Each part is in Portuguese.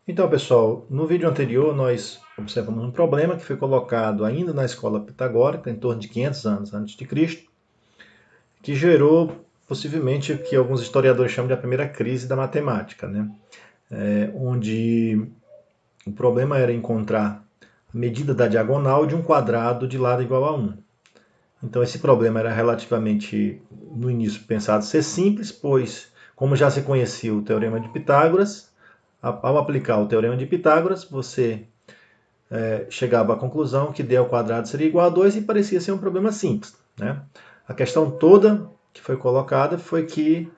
Então, pessoal, no vídeo anterior nós observamos um problema que foi colocado ainda na escola pitagórica, em torno de 500 anos antes de Cristo, que gerou possivelmente o que alguns historiadores chamam de a primeira crise da matemática, né? Onde o problema era encontrar a medida da diagonal de um quadrado de lado igual a 1. Então esse problema era relativamente, no início, pensado ser simples, pois, como já se conhecia o Teorema de Pitágoras, ao aplicar o Teorema de Pitágoras, você chegava à conclusão que d ao quadrado seria igual a 2 e parecia ser um problema simples, né? A questão toda que foi colocada foi que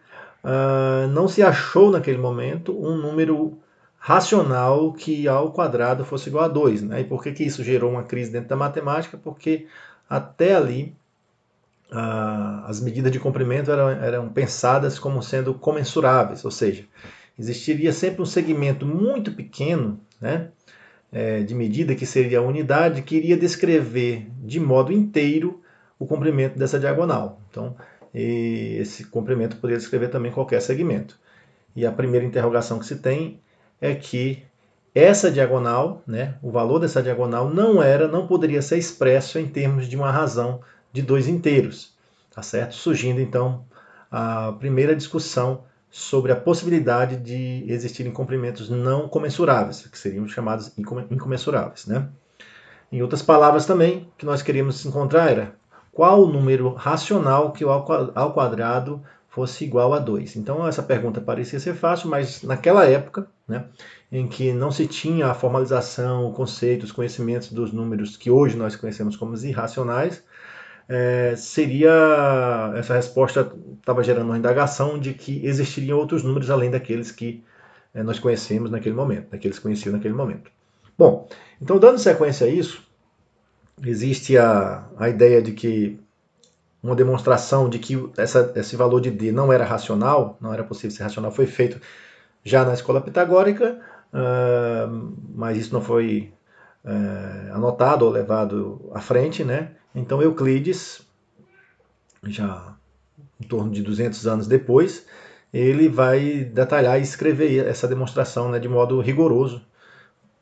não se achou naquele momento um número racional que ao quadrado fosse igual a 2. Né? E por que isso gerou uma crise dentro da matemática? Porque até ali as medidas de comprimento eram pensadas como sendo comensuráveis, ou seja, existiria sempre um segmento muito pequeno, né, de medida, que seria a unidade, que iria descrever de modo inteiro o comprimento dessa diagonal. Então, esse comprimento poderia descrever também qualquer segmento. E a primeira interrogação que se tem é que essa diagonal, né, o valor dessa diagonal não poderia ser expresso em termos de uma razão de dois inteiros, tá certo? Surgindo então a primeira discussão sobre a possibilidade de existirem comprimentos não comensuráveis, que seriam chamados incomensuráveis, né? Em outras palavras também, o que nós queríamos encontrar era qual o número racional que ao quadrado fosse igual a 2. Então essa pergunta parecia ser fácil, mas naquela época, né, em que não se tinha a formalização, o conceito, os conhecimentos dos números que hoje nós conhecemos como os irracionais, essa resposta estava gerando uma indagação de que existiriam outros números além daqueles que nós conhecemos naquele momento, daqueles conhecidos naquele momento. Bom, então dando sequência a isso, existe a ideia de que uma demonstração de que esse valor de D não era racional, não era possível ser racional, foi feito já na escola pitagórica, mas isso não foi anotado ou levado à frente, né? Então Euclides, já em torno de 200 anos depois, ele vai detalhar e escrever essa demonstração, né, de modo rigoroso,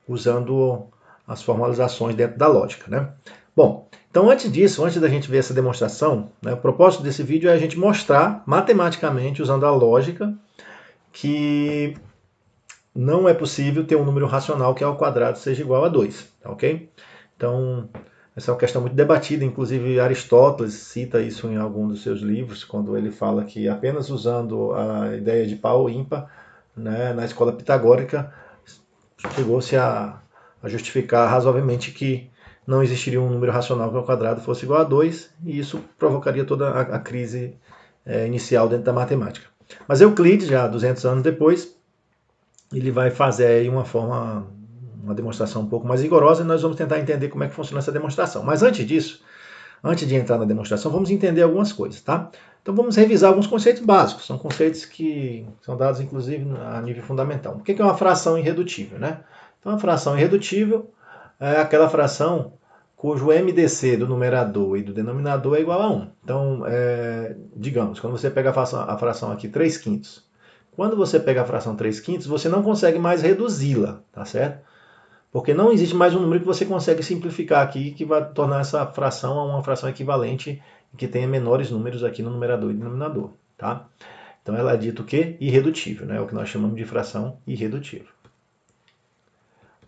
usando as formalizações dentro da lógica, né? Bom, então antes disso, antes da gente ver essa demonstração, né, o propósito desse vídeo é a gente mostrar matematicamente, usando a lógica, que não é possível ter um número racional que ao quadrado seja igual a 2, tá ok? Então, essa é uma questão muito debatida, inclusive Aristóteles cita isso em algum dos seus livros, quando ele fala que apenas usando a ideia de par ou ímpar, né, na escola pitagórica, chegou-se a justificar razoavelmente que não existiria um número racional que ao quadrado fosse igual a 2, e isso provocaria toda a crise inicial dentro da matemática. Mas Euclides, já 200 anos depois, ele vai fazer aí uma demonstração um pouco mais rigorosa, e nós vamos tentar entender como é que funciona essa demonstração. Mas antes disso, antes de entrar na demonstração, vamos entender algumas coisas, tá? Então vamos revisar alguns conceitos básicos, são conceitos que são dados inclusive a nível fundamental. O que é uma fração irredutível, né? Então a fração irredutível é aquela fração cujo MDC do numerador e do denominador é igual a 1. Então, digamos, quando você pega a fração aqui 3 quintos, quando você pega a fração 3 quintos, você não consegue mais reduzi-la, tá certo? Porque não existe mais um número que você consegue simplificar aqui que vai tornar essa fração a uma fração equivalente que tenha menores números aqui no numerador e denominador, tá? Então ela é dita o quê? Irredutível, né? O que nós chamamos de fração irredutível.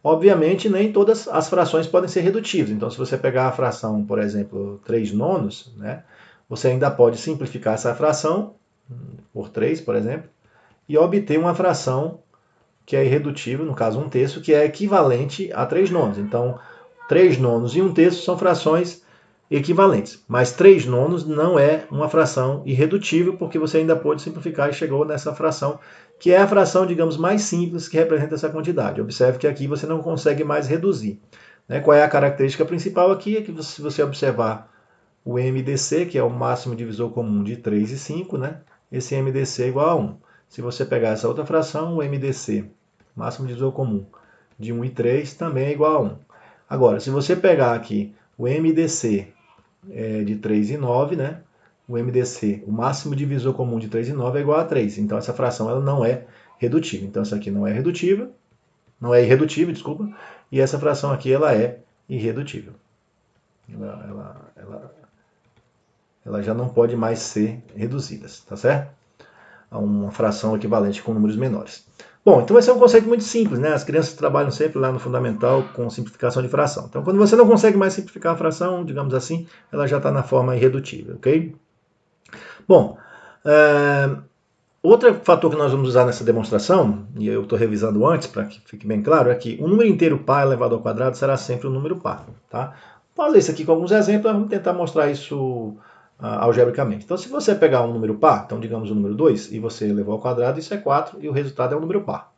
Obviamente, nem todas as frações podem ser redutíveis. Então, se você pegar a fração, por exemplo, 3 nonos, né, você ainda pode simplificar essa fração por 3, por exemplo, e obter uma fração que é irredutível, no caso 1/3, que é equivalente a 3 nonos. Então, 3 nonos e 1/3 são frações equivalentes. Mas 3 nonos não é uma fração irredutível, porque você ainda pode simplificar e chegou nessa fração, que é a fração, digamos, mais simples que representa essa quantidade. Observe que aqui você não consegue mais reduzir. Qual é a característica principal aqui? É que se você observar o MDC, que é o máximo divisor comum de 3 e 5, né? Esse MDC é igual a 1. Se você pegar essa outra fração, o MDC, máximo divisor comum, de 1 e 3, também é igual a 1. Agora, se você pegar aqui o MDC de 3 e 9, né? O MDC, o máximo divisor comum de 3 e 9 é igual a 3. Então essa fração ela não é redutível. Então essa aqui não é redutível, não é irredutível, desculpa, e essa fração aqui ela é irredutível. Ela já não pode mais ser reduzida, tá certo? A uma fração equivalente com números menores. Bom, então esse é um conceito muito simples, né? As crianças trabalham sempre lá no fundamental com simplificação de fração. Então, quando você não consegue mais simplificar a fração, digamos assim, ela já está na forma irredutível, ok? Bom, outro fator que nós vamos usar nessa demonstração, e eu estou revisando antes para que fique bem claro, é que o número inteiro par elevado ao quadrado será sempre um número par. Tá? Vou fazer isso aqui com alguns exemplos, vamos tentar mostrar isso algebricamente. Então, se você pegar um número par, então digamos o número 2, e você elevou ao quadrado, isso é 4, e o resultado é um número par.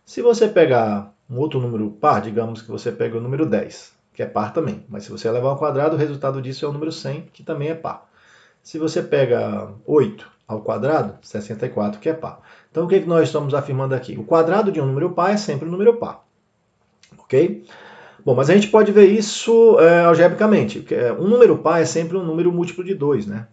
Se você pegar um outro número par, digamos que você pega o número 10, que é par também, mas se você elevar ao quadrado, o resultado disso é o número 100, que também é par. Se você pega 8 ao quadrado, 64, que é par. Então, o que nós estamos afirmando aqui? O quadrado de um número par é sempre um número par. Ok? Bom, mas a gente pode ver isso algebricamente. Um número par é sempre um número múltiplo de 2, né?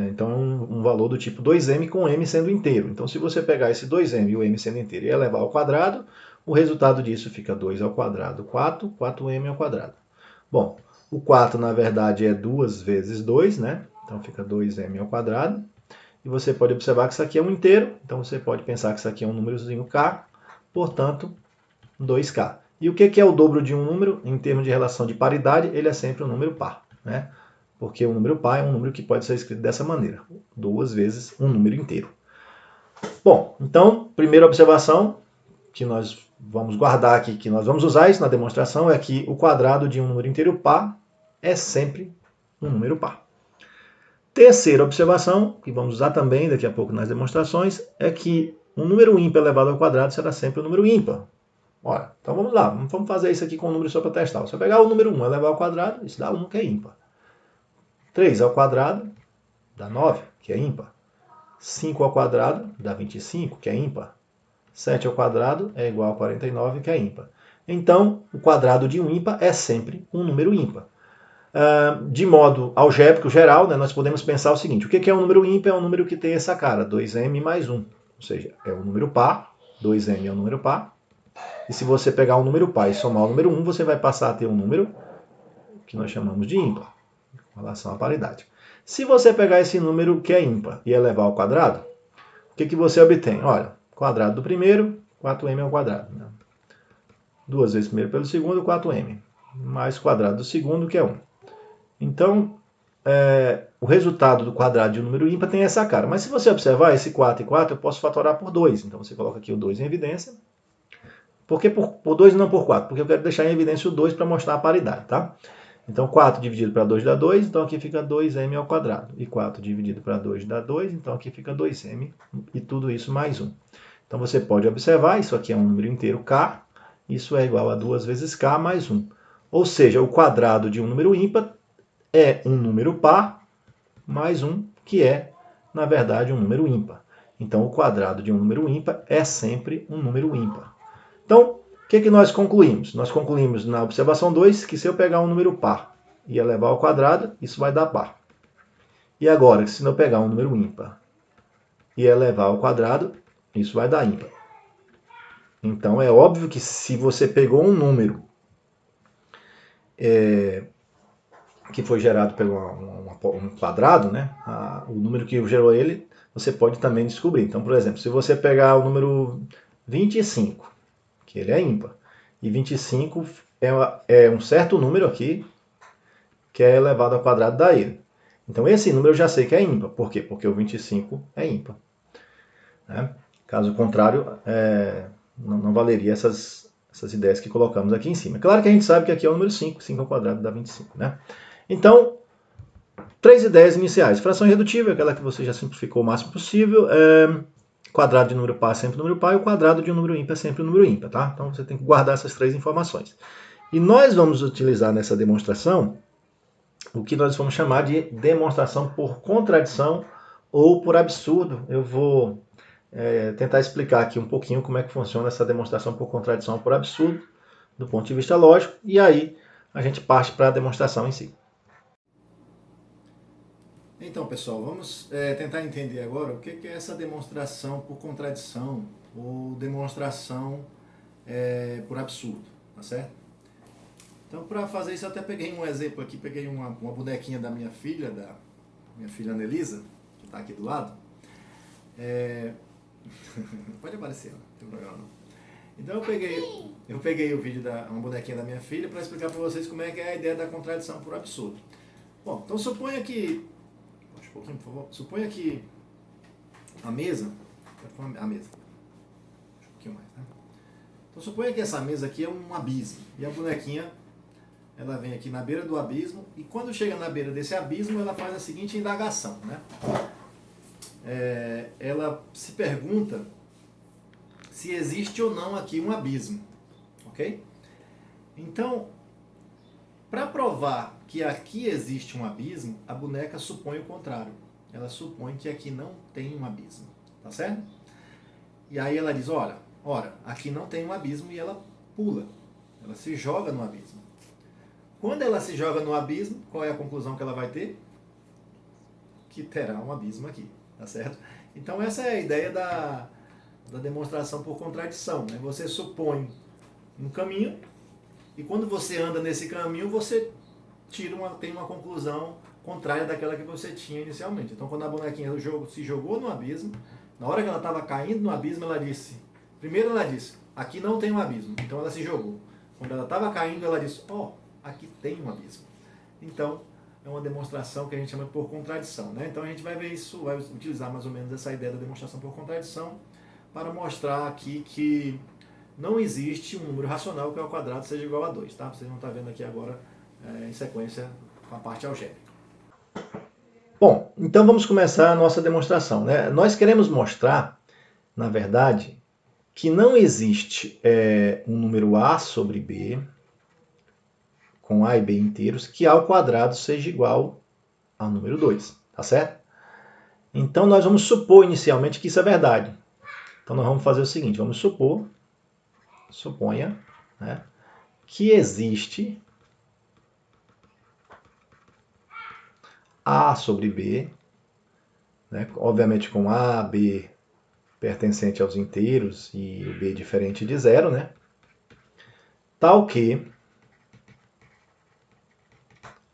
Então, um valor do tipo 2m com m sendo inteiro. Então, se você pegar esse 2m e o m sendo inteiro e elevar ao quadrado, o resultado disso fica 2 ao quadrado, 4, 4m ao quadrado. Bom, o 4, na verdade, é 2 vezes 2, né? Então, fica 2m ao quadrado. E você pode observar que isso aqui é um inteiro, então você pode pensar que isso aqui é um númerozinho k, portanto, 2k. E o que é o dobro de um número? Em termos de relação de paridade, ele é sempre um número par, né? Porque o número par é um número que pode ser escrito dessa maneira, 2 vezes um número inteiro. Bom, então, primeira observação que nós vamos guardar aqui, que nós vamos usar isso na demonstração, é que o quadrado de um número inteiro par é sempre um número par. Terceira observação, que vamos usar também daqui a pouco nas demonstrações, é que um número ímpar elevado ao quadrado será sempre um número ímpar. Olha, então vamos lá, vamos fazer isso aqui com um número só para testar. Se eu pegar o número 1 elevar ao quadrado, isso dá 1, que é ímpar. 3 ao quadrado dá 9, que é ímpar. 5 ao quadrado dá 25, que é ímpar. 7 ao quadrado é igual a 49, que é ímpar. Então, o quadrado de um ímpar é sempre um número ímpar. De modo algébrico geral, né, nós podemos pensar o seguinte: o que é um número ímpar? É um número que tem essa cara, 2m mais 1. Ou seja, é um número par, 2m é um número par. E se você pegar um número par e somar o número 1, você vai passar a ter um número que nós chamamos de ímpar, em relação à paridade. Se você pegar esse número que é ímpar e elevar ao quadrado, o que você obtém? Olha, quadrado do primeiro, 4m ao quadrado. Né? 2 vezes primeiro pelo segundo, 4m. Mais quadrado do segundo, que é 1. Então, o resultado do quadrado de um número ímpar tem essa cara. Mas se você observar, esse 4 e 4 eu posso fatorar por 2. Então você coloca aqui o 2 em evidência. Por que por 2 e não por 4? Porque eu quero deixar em evidência o 2 para mostrar a paridade, tá? Então 4 dividido para 2 dá 2, então aqui fica 2m ao quadrado. E 4 dividido para 2 dá 2, então aqui fica 2m. E tudo isso mais 1. Então você pode observar, isso aqui é um número inteiro k. Isso é igual a 2 vezes k mais 1. Ou seja, o quadrado de um número ímpar é um número par mais 1, que é, na verdade, um número ímpar. Então, o quadrado de um número ímpar é sempre um número ímpar. Então, o que nós concluímos? Nós concluímos na observação 2 que se eu pegar um número par e elevar ao quadrado, isso vai dar par. E agora, se eu pegar um número ímpar e elevar ao quadrado, isso vai dar ímpar. Então, é óbvio que se você pegou um número que foi gerado pelo um quadrado, né? O número que gerou ele, você pode também descobrir. Então, por exemplo, se você pegar o número 25, que ele é ímpar, e 25 é um certo número aqui, que é elevado ao quadrado da ele. Então, esse número eu já sei que é ímpar. Por quê? Porque o 25 é ímpar. Né? Caso contrário, não valeria essas ideias que colocamos aqui em cima. Claro que a gente sabe que aqui é o número 5, 5 ao quadrado dá 25. Né? Então, 3 ideias iniciais. Fração irredutível, aquela que você já simplificou o máximo possível. Quadrado de número par é sempre um número par, e o quadrado de um número ímpar é sempre um número ímpar. Tá? Então você tem que guardar essas 3 informações. E nós vamos utilizar nessa demonstração o que nós vamos chamar de demonstração por contradição ou por absurdo. Eu vou tentar explicar aqui um pouquinho como é que funciona essa demonstração por contradição ou por absurdo, do ponto de vista lógico, e aí a gente parte para a demonstração em si. Então, pessoal, vamos tentar entender agora o que é essa demonstração por contradição ou demonstração por absurdo, tá certo? Então, para fazer isso, eu até peguei um exemplo aqui, peguei uma bonequinha da minha filha Anelisa, que está aqui do lado. Pode aparecer, não tem problema não. Então eu peguei o vídeo uma bonequinha da minha filha para explicar para vocês como é que é a ideia da contradição por absurdo. Bom, então suponha que, um pouquinho, por favor, suponha que a mesa, um pouquinho mais, né? Então suponha que essa mesa aqui é um abismo e a bonequinha ela vem aqui na beira do abismo e quando chega na beira desse abismo ela faz a seguinte indagação, né? Ela se pergunta se existe ou não aqui um abismo, ok? Então, para provar que aqui existe um abismo, a boneca supõe o contrário. Ela supõe que aqui não tem um abismo, tá certo? E aí ela diz, ora, aqui não tem um abismo e ela pula. Ela se joga no abismo. Quando ela se joga no abismo, qual é a conclusão que ela vai ter? Que terá um abismo aqui, tá certo? Então essa é a ideia da demonstração por contradição, né? Você supõe um caminho e quando você anda nesse caminho, você tem uma conclusão contrária daquela que você tinha inicialmente. Então quando a bonequinha se jogou no abismo, na hora que ela estava caindo no abismo, primeiro ela disse, aqui não tem um abismo, então ela se jogou. Quando ela estava caindo, ela disse, aqui tem um abismo. Então, é uma demonstração que a gente chama por contradição, né? Então a gente vai ver isso, vai utilizar mais ou menos essa ideia da demonstração por contradição para mostrar aqui que não existe um número racional que ao quadrado seja igual a 2, tá? Vocês vão estar vendo aqui agora em sequência com a parte algébrica. Bom, então vamos começar a nossa demonstração, né? Nós queremos mostrar, na verdade, que não existe um número a sobre b, com a e b inteiros, que ao quadrado seja igual ao número 2, tá certo? Então nós vamos supor inicialmente que isso é verdade. Então nós vamos fazer o seguinte, vamos suponha, né, que existe a sobre b, né, obviamente com a, b pertencente aos inteiros e o b diferente de zero, né, tal que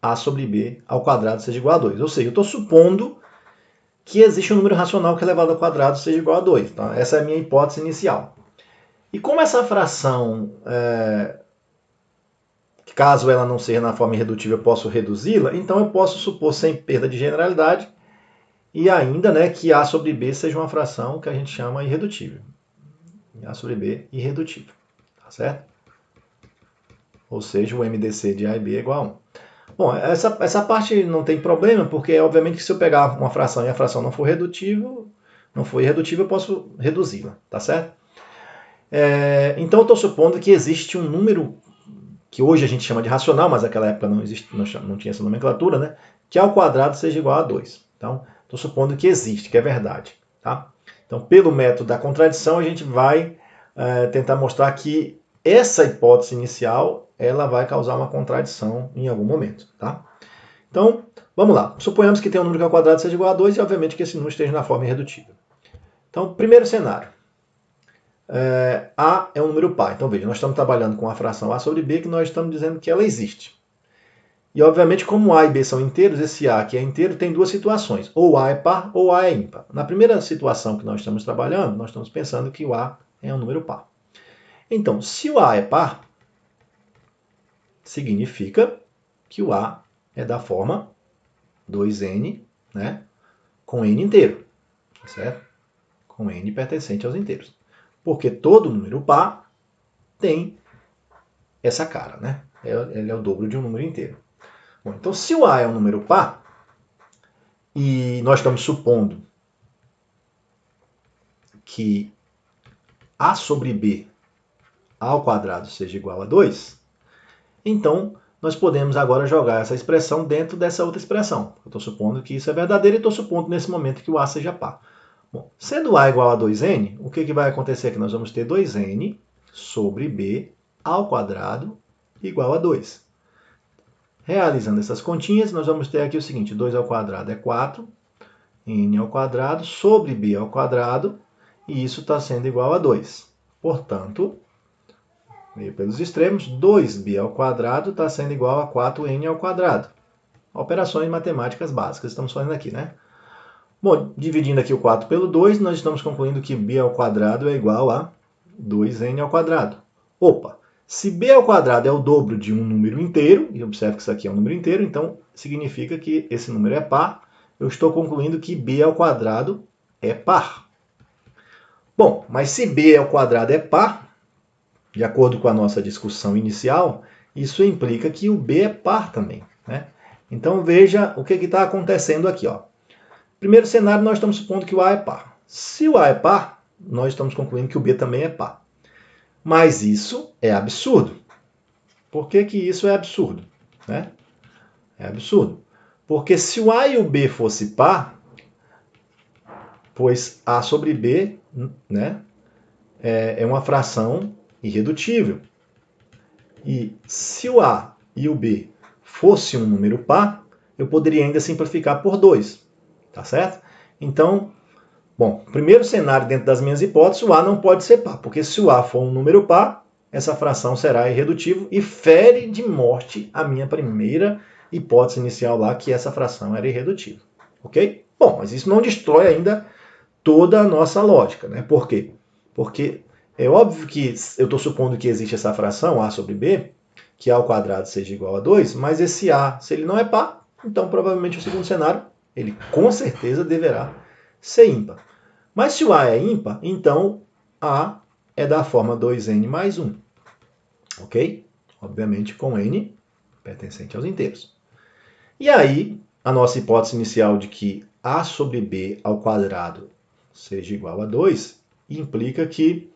a sobre b ao quadrado seja igual a 2. Ou seja, eu estou supondo que existe um número racional que elevado ao quadrado seja igual a 2. Tá? Essa é a minha hipótese inicial. E como essa fração, caso ela não seja na forma irredutível, eu posso reduzi-la, então eu posso supor sem perda de generalidade e ainda, né, que a sobre b seja uma fração que a gente chama irredutível. A sobre b irredutível, tá certo? Ou seja, o MDC de A e B é igual a 1. Bom, essa parte não tem problema, porque obviamente que se eu pegar uma fração e a fração não for irredutível, eu posso reduzi-la, tá certo? Então eu estou supondo que existe um número que hoje a gente chama de racional, mas naquela época não tinha essa nomenclatura, né? Que ao quadrado seja igual a 2. Então, estou supondo que existe, que é verdade. Tá? Então, pelo método da contradição, a gente vai tentar mostrar que essa hipótese inicial ela vai causar uma contradição em algum momento. Tá? Então, vamos lá. Suponhamos que tem um número que ao quadrado seja igual a 2 e, obviamente, que esse número esteja na forma irredutível. Então, primeiro cenário. A é um número par. Então, veja, nós estamos trabalhando com a fração A sobre B, que nós estamos dizendo que ela existe. E, obviamente, como A e B são inteiros, esse A que é inteiro tem duas situações. Ou A é par ou A é ímpar. Na primeira situação que nós estamos trabalhando, nós estamos pensando que o A é um número par. Então, se o A é par, significa que o A é da forma 2n, né, com n inteiro, certo? Com n pertencente aos inteiros. Porque todo número par tem essa cara, né? Ele é o dobro de um número inteiro. Bom, então, se o A é um número par, e nós estamos supondo que A sobre B ao quadrado seja igual a 2, então nós podemos agora jogar essa expressão dentro dessa outra expressão. Eu estou supondo que isso é verdadeiro e estou supondo nesse momento que o A seja par. Bom, sendo A igual a 2n, o que vai acontecer aqui? Nós vamos ter 2n sobre B ao quadrado igual a 2. Realizando essas continhas, nós vamos ter aqui o seguinte, 2 ao quadrado é 4, n ao quadrado sobre b ao quadrado, e isso está sendo igual a 2. Portanto, meio pelos extremos, 2b ao quadrado está sendo igual a 4n ao quadrado. Operações matemáticas básicas, estamos fazendo aqui, né? Bom, dividindo aqui o 4 pelo 2, nós estamos concluindo que b ao quadrado é igual a 2n ao quadrado. Opa! Se b ao quadrado é o dobro de um número inteiro, e observe que isso aqui é um número inteiro, então significa que esse número é par, eu estou concluindo que b ao quadrado é par. Bom, mas se b ao quadrado é par, de acordo com a nossa discussão inicial, isso implica que o b é par também, né? Então veja o que está acontecendo aqui, ó. Primeiro cenário, nós estamos supondo que o A é par. Se o A é par, nós estamos concluindo que o B também é par. Mas isso é absurdo. Por que que isso é absurdo? Né? É absurdo. Porque se o A e o B fosse par, pois A sobre B, né, é uma fração irredutível. E se o A e o B fosse um número par, eu poderia ainda simplificar por 2. Tá certo? Então, bom, primeiro cenário dentro das minhas hipóteses, o A não pode ser par, porque se o A for um número par, essa fração será irredutível e fere de morte a minha primeira hipótese inicial lá, que essa fração era irredutível. Ok? Bom, mas isso não destrói ainda toda a nossa lógica, né? Por quê? Porque é óbvio que eu estou supondo que existe essa fração, A sobre B, que A ao quadrado seja igual a 2, mas esse A, se ele não é par, então provavelmente o segundo cenário, ele com certeza deverá ser ímpar. Mas se o A é ímpar, então A é da forma 2n mais 1. Ok? Obviamente com n pertencente aos inteiros. E aí, a nossa hipótese inicial de que A sobre B ao quadrado seja igual a 2, implica que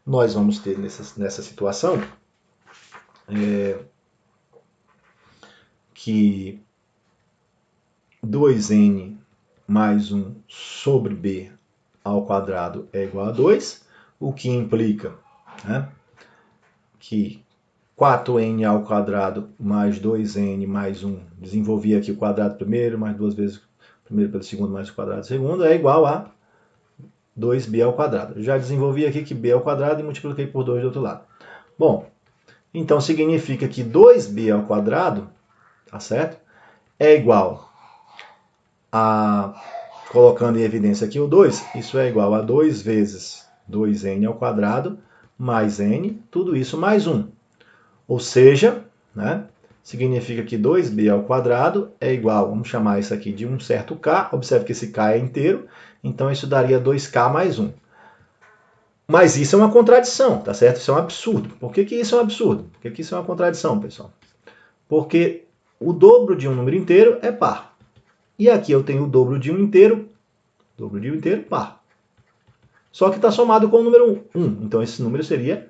nós vamos ter nessa situação que 2n mais 1 sobre b ao quadrado é igual a 2, o que implica, né, que 4n ao quadrado mais 2n mais 1, desenvolvi aqui o quadrado primeiro, mais duas vezes o primeiro pelo segundo mais o quadrado segundo, é igual a 2b ao quadrado. Já desenvolvi aqui que b ao quadrado e multipliquei por 2 do outro lado. Bom, então significa que 2b ao quadrado, tá certo? É igual a, colocando em evidência aqui o 2, isso é igual a 2 vezes 2n ao quadrado mais n, tudo isso mais 1. Ou seja, né, significa que 2b ao quadrado é igual, vamos chamar isso aqui de um certo k, observe que esse k é inteiro, então isso daria 2k mais 1. Mas isso é uma contradição, tá certo? Isso é um absurdo. Por que que isso é um absurdo? Por que que isso é uma contradição, pessoal? Porque o dobro de um número inteiro é par. E aqui eu tenho o dobro de um inteiro, par. Só que está somado com o número 1. Então esse número seria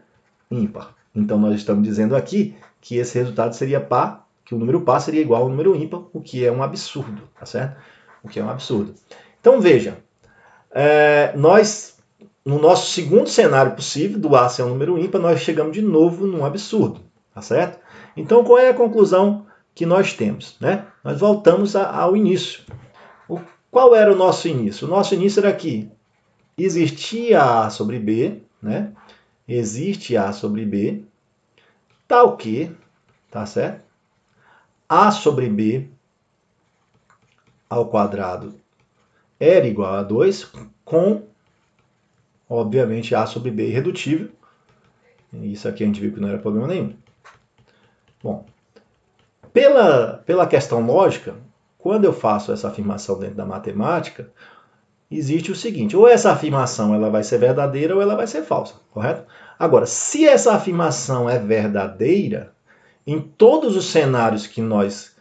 ímpar. Então nós estamos dizendo aqui que esse resultado seria par, que o número par seria igual ao número ímpar, o que é um absurdo, tá certo? O que é um absurdo. Então veja, nós, no nosso segundo cenário possível, do A ser um número ímpar, nós chegamos de novo num absurdo, tá certo? Então qual é a conclusão que nós temos, né? Nós voltamos ao início. Qual era o nosso início? O nosso início era que existia A sobre B, né? Existe A sobre B, tal que, tá certo? A sobre B ao quadrado era igual a 2, com, obviamente, A sobre B irredutível. Isso aqui a gente viu que não era problema nenhum. Bom, pela questão lógica, quando eu faço essa afirmação dentro da matemática, existe o seguinte, ou essa afirmação ela vai ser verdadeira ou ela vai ser falsa, correto? Agora, se essa afirmação é verdadeira, em todos os cenários que nós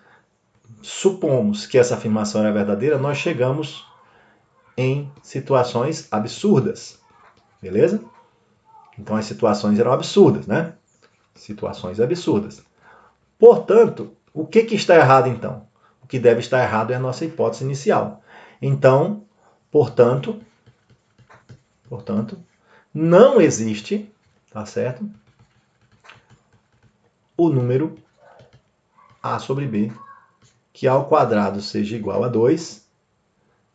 supomos que essa afirmação é verdadeira, nós chegamos em situações absurdas, beleza? Então as situações eram absurdas, né? Situações absurdas. Portanto, o que está errado então? O que deve estar errado é a nossa hipótese inicial. Então, portanto, não existe, tá certo? O número A sobre B, que ao quadrado seja igual a 2.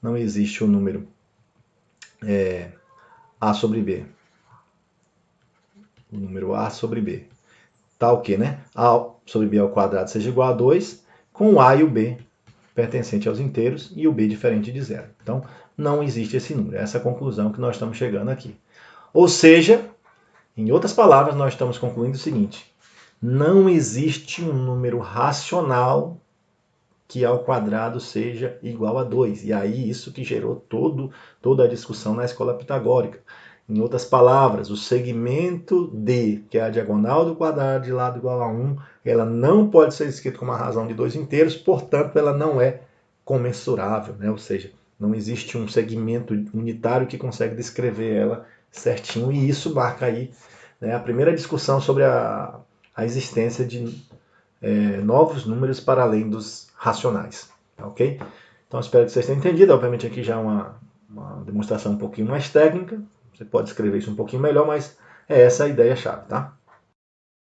Não existe o número A sobre B. O número A sobre B, tal que, né, A sobre B ao quadrado seja igual a 2, com o A e o B pertencente aos inteiros e o B diferente de zero. Então, não existe esse número. Essa é a conclusão que nós estamos chegando aqui. Ou seja, em outras palavras, nós estamos concluindo o seguinte: não existe um número racional que ao quadrado seja igual a 2. E aí isso que gerou toda a discussão na escola pitagórica. Em outras palavras, o segmento D, que é a diagonal do quadrado de lado igual a 1, ela não pode ser escrita com uma razão de 2 inteiros, portanto, ela não é comensurável, né? Ou seja, não existe um segmento unitário que consegue descrever ela certinho, e isso marca aí, né, a primeira discussão sobre a existência de novos números para além dos racionais, ok? Então espero que vocês tenham entendido. Obviamente aqui já é uma demonstração um pouquinho mais técnica, você pode escrever isso um pouquinho melhor, mas é essa a ideia-chave, tá?